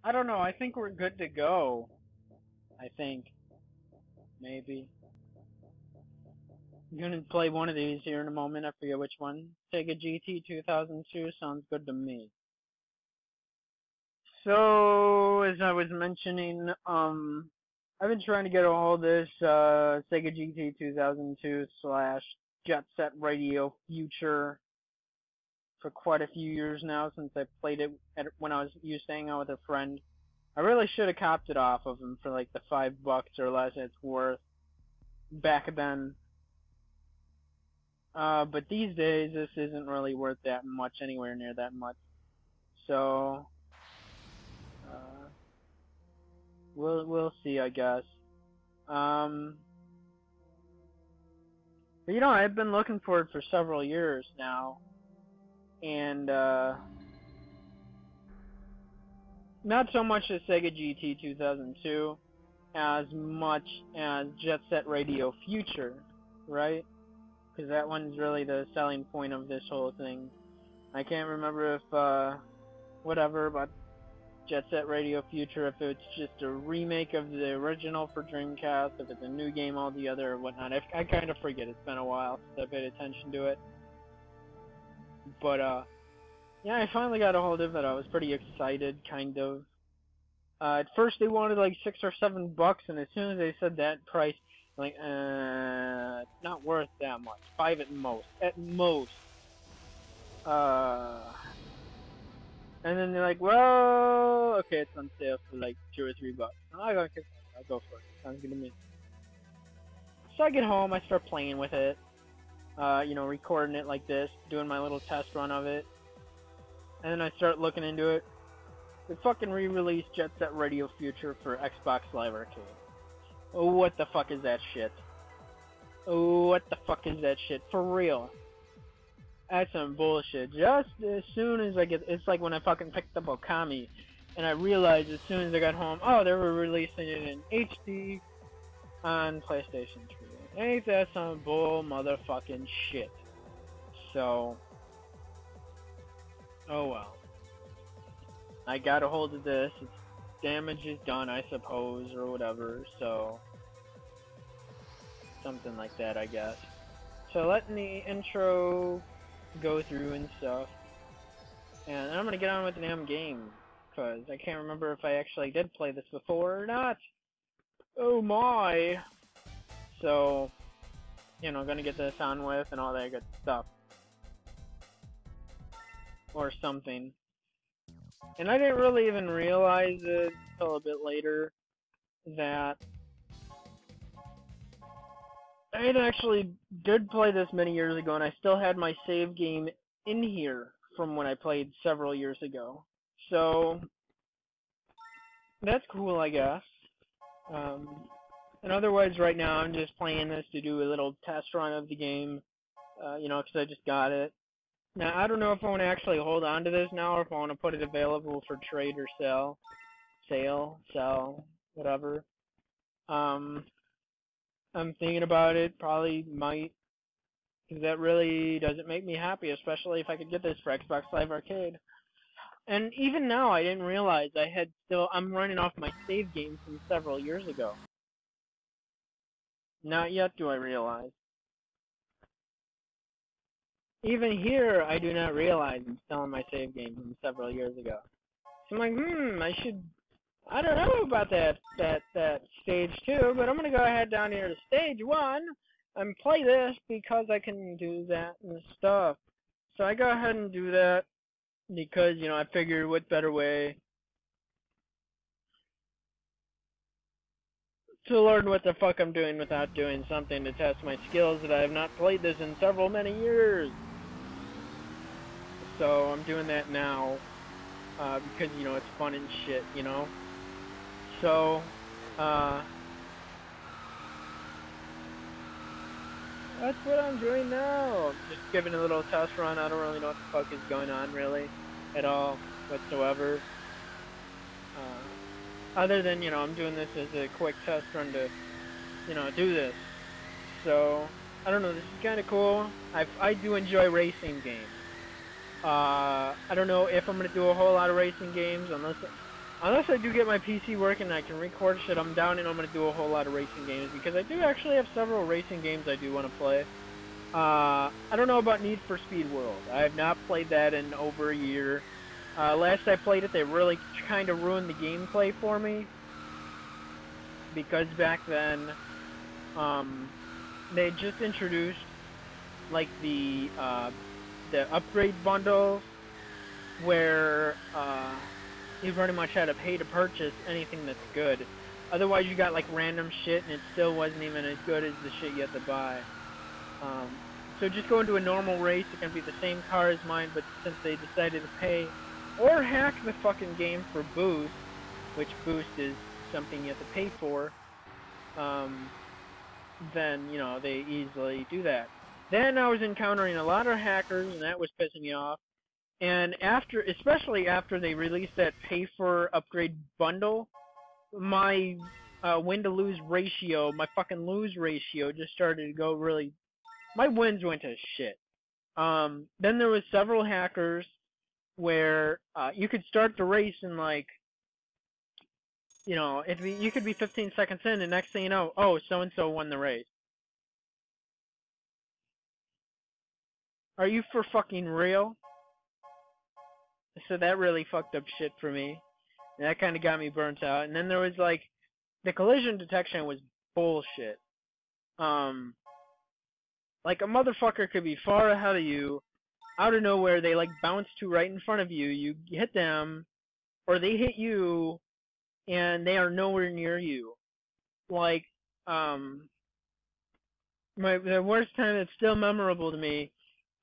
I don't know. I think we're good to go. I think. Maybe. I'm gonna play one of these here in a moment. I forget which one. Sega GT 2002 sounds good to me. So, as I was mentioning, I've been trying to get a hold of this Sega GT 2002 slash Jet Set Radio Future for quite a few years now since I played it when I was used to hang out with a friend. I really should have copped it off of him for like the $5 or less it's worth back then. But these days, this isn't really worth that much, anywhere near that much. So, uh, we'll see, I guess. But I've been looking for it for several years now, and not so much the Sega GT 2002 as much as Jet Set Radio Future, right? Because that one's really the selling point of this whole thing. I can't remember if, whatever, but Jet Set Radio Future, if it's just a remake of the original for Dreamcast, if it's a new game altogether or whatnot. I kind of forget. It's been a while since I paid attention to it. But, yeah, I finally got a hold of it. I was pretty excited, kind of. At first they wanted like $6 or $7, and as soon as they said that price, I'm like, it's not worth that much. 5 at most. At most. And then they're like, well, okay, it's on sale for like $2 or $3. I'll go for it. Sounds good to me. So I get home, I start playing with it. Recording it like this, doing my little test run of it. And then I start looking into it. They fucking re-released Jet Set Radio Future for Xbox Live Arcade. Oh, what the fuck is that shit? Oh, what the fuck is that shit? For real. That's some bullshit. Just as soon as I get... It's like when I fucking picked up Okami, and I realized as soon as I got home, oh, they were releasing it in HD on PlayStation 3. Ain't that some bull motherfucking shit? So... Oh well. I got a hold of this. Its damage is done, I suppose, or whatever, so... Something like that, I guess. So letting the intro go through and stuff. And I'm gonna get on with the damn game, because I can't remember if I actually did play this before or not. Oh my! So, gonna get this on with and all that good stuff. Or something. And I didn't really even realize it until a bit later that I had actually did play this many years ago, and I still had my save game in here from when I played several years ago. So that's cool, I guess. And otherwise, right now I'm just playing this to do a little test run of the game, because I just got it. Now, I don't know if I want to actually hold on to this now, or if I want to put it available for trade or sell, whatever. I'm thinking about it, probably might, because that really doesn't make me happy, especially if I could get this for Xbox Live Arcade. And even now, I didn't realize I'm running off my save game from several years ago. Not yet do I realize. Even here, I do not realize I'm still on my save game from several years ago. So I'm like, I don't know about that stage 2, but I'm gonna go ahead down here to stage 1 and play this because I can do that and stuff. So I go ahead and do that because, I figured what better way to learn what the fuck I'm doing without doing something to test my skills that I have not played this in many years. So I'm doing that now, because, it's fun and shit, So, that's what I'm doing now. Just giving a little test run. I don't really know what the fuck is going on, really, at all, whatsoever. Other than, I'm doing this as a quick test run to, do this. So, I don't know, this is kind of cool. I do enjoy racing games. I don't know if I'm going to do a whole lot of racing games, unless Unless I do get my PC working and I can record shit, I'm down and I'm gonna do a whole lot of racing games because I do actually have several racing games I do want to play. I don't know about Need for Speed World. I have not played that in over a year. Last I played it, they really kind of ruined the gameplay for me because back then, they just introduced like the upgrade bundles where you pretty much had to pay to purchase anything that's good. Otherwise, you got like random shit, and it still wasn't even as good as the shit you had to buy. So just go into a normal race, it can be the same car as mine, but since they decided to pay or hack the fucking game for boost, which boost is something you have to pay for, then, you know, they easily do that. Then I was encountering a lot of hackers, and that was pissing me off. And after, especially after they released that pay for upgrade bundle, my win to lose ratio, my fucking lose ratio just started to go really, my wins went to shit. Then there was several hackers where you could start the race in like, you know, you could be 15 seconds in, and next thing you know, oh, so-and-so won the race. Are you for fucking real? So that really fucked up shit for me. And that kind of got me burnt out. And then there was like, the collision detection was bullshit. Like a motherfucker could be far ahead of you, out of nowhere they like bounce to right in front of you, you hit them, or they hit you, and they are nowhere near you. Like, the worst time that's still memorable to me,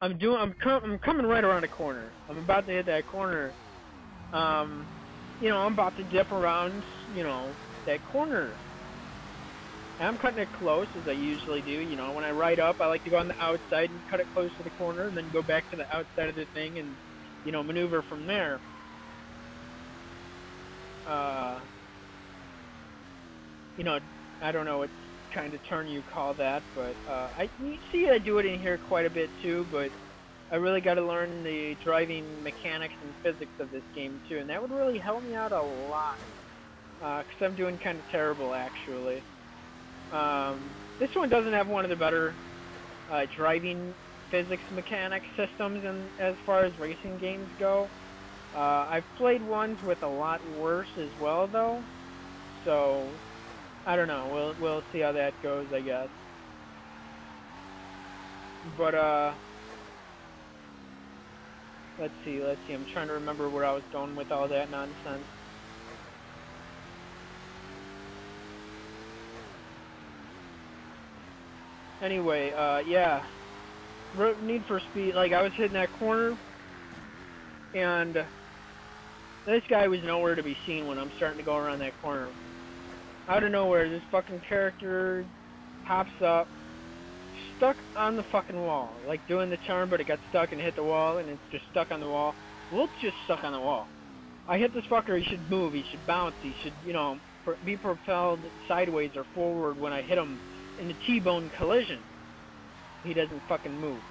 I'm coming right around a corner. I'm about to hit that corner. You know, I'm about to dip around, you know, that corner. And I'm cutting it close, as I usually do. You know, when I ride up, I like to go on the outside and cut it close to the corner, and then go back to the outside of the thing and, you know, maneuver from there. You know, I don't know what kind of turn you call that, but you see I do it in here quite a bit too, but I really got to learn the driving mechanics and physics of this game too, and that would really help me out a lot, because I'm doing kind of terrible actually. This one doesn't have one of the better driving physics mechanic systems as far as racing games go. I've played ones with a lot worse as well though, so I don't know, we'll see how that goes, I guess. But let's see, I'm trying to remember where I was going with all that nonsense. Anyway, yeah, Need for Speed, like I was hitting that corner, and this guy was nowhere to be seen when I'm starting to go around that corner. Out of nowhere, this fucking character pops up, stuck on the fucking wall, like doing the charm, but it got stuck and hit the wall, and it's just stuck on the wall. Well, it's just stuck on the wall. I hit this fucker, he should move, he should bounce, he should, you know, be propelled sideways or forward when I hit him in the T-bone collision. He doesn't fucking move.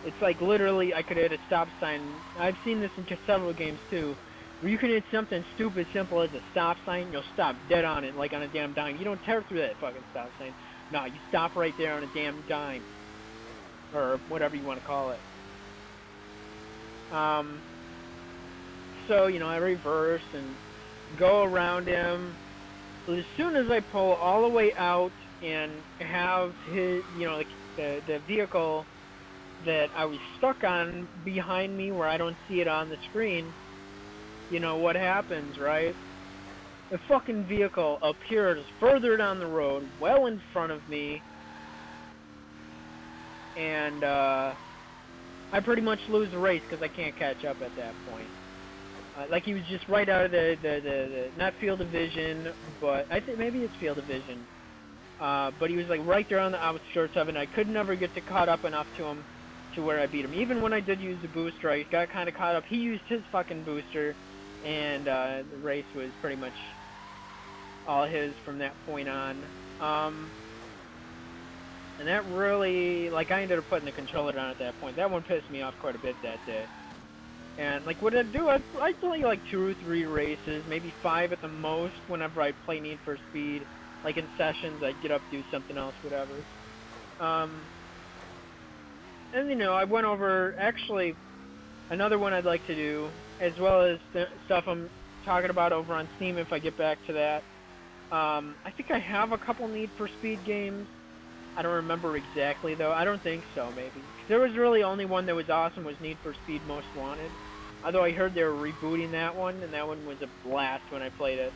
It's like literally I could hit a stop sign. I've seen this in several games too, where you can hit something stupid simple as a stop sign, you'll stop dead on it like on a damn dime. You don't tear through that fucking stop sign. No, you stop right there on a damn dime. Or whatever you want to call it. So, you know, I reverse and go around him. As soon as I pull all the way out and have his, you know, the vehicle that I was stuck on behind me where I don't see it on the screen, you know what happens, right? The fucking vehicle appears further down the road, well in front of me, and I pretty much lose the race because I can't catch up at that point. Like he was just right out of the not field of vision, but I think maybe it's field of vision. But he was like right there on the outskirts of it, and I could never get caught up enough to him to where I beat him. Even when I did use the booster, I got kind of caught up. He used his fucking booster, and the race was pretty much all his from that point on. And that really, like, I ended up putting the controller down at that point. That one pissed me off quite a bit that day. And like what I'd do, I'd play like 2 or 3 races, maybe 5 at the most. Whenever I play Need for Speed, like in sessions, I'd get up, do something else, whatever. And you know, I went over actually another one I'd like to do, as well as the stuff I'm talking about over on Steam. If I get back to that, I think I have a couple Need for Speed games. I don't remember exactly though. I don't think so. Maybe 'cause there was really only one that was awesome was Need for Speed Most Wanted. Although I heard they were rebooting that one, and that one was a blast when I played it.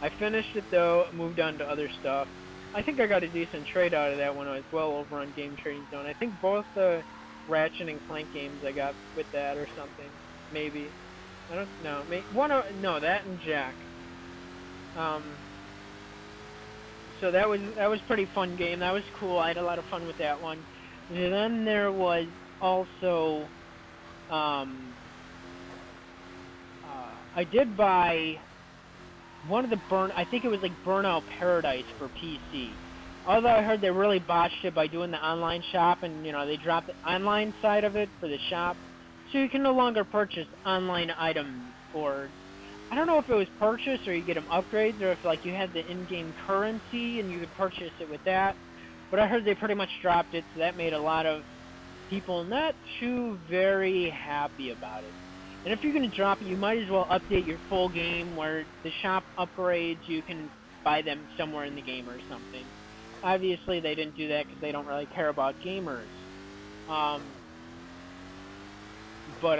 I finished it though, moved on to other stuff. I think I got a decent trade out of that one as well over on Game Trading Zone. I think both the Ratchet and Clank games I got with that or something. Maybe. I don't know. Maybe no, that and Jack. Um, so that was pretty fun game. That was cool. I had a lot of fun with that one. And then there was also I did buy one of the I think it was like Burnout Paradise for PC. Although I heard they really botched it by doing the online shop, and you know they dropped the online side of it for the shop, so you can no longer purchase online items. Or I don't know if it was purchase or you get them upgrades, or if like you had the in-game currency and you could purchase it with that. But I heard they pretty much dropped it, so that made a lot of people not too very happy about it. And if you're going to drop it, you might as well update your full game where the shop upgrades, you can buy them somewhere in the game or something. Obviously, they didn't do that because they don't really care about gamers. Um, but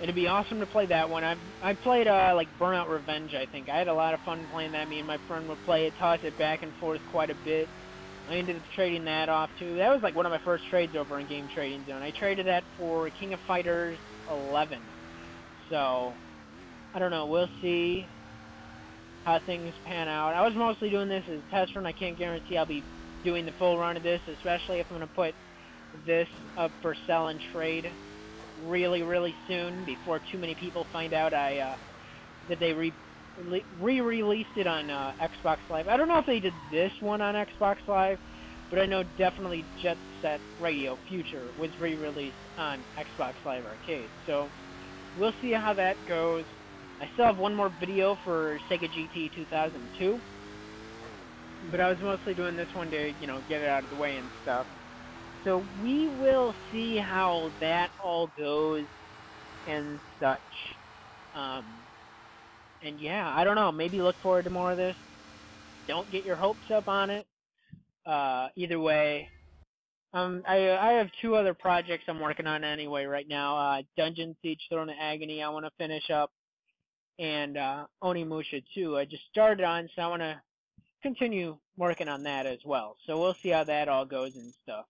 it'd be awesome to play that one. I played like Burnout Revenge. I think I had a lot of fun playing that. Me and my friend would play it, toss it back and forth quite a bit. I ended up trading that off too. That was like one of my first trades over in Game Trading Zone. I traded that for King of Fighters 11. So I don't know. We'll see how things pan out. I was mostly doing this as a test run. I can't guarantee I'll be doing the full run of this, especially if I'm going to put this up for sell and trade really, really soon before too many people find out that they re-released it on Xbox Live. I don't know if they did this one on Xbox Live, but I know definitely Jet Set Radio Future was re-released on Xbox Live Arcade. So we'll see how that goes. I still have one more video for Sega GT 2002, but I was mostly doing this one to, you know, get it out of the way and stuff. So we will see how that all goes and such. And yeah, I don't know. Maybe look forward to more of this. Don't get your hopes up on it. Either way, I have 2 other projects I'm working on anyway right now. Dungeon Siege Throne of Agony I want to finish up, and Onimusha 2 I just started on, so I want to continue working on that as well. So we'll see how that all goes and stuff.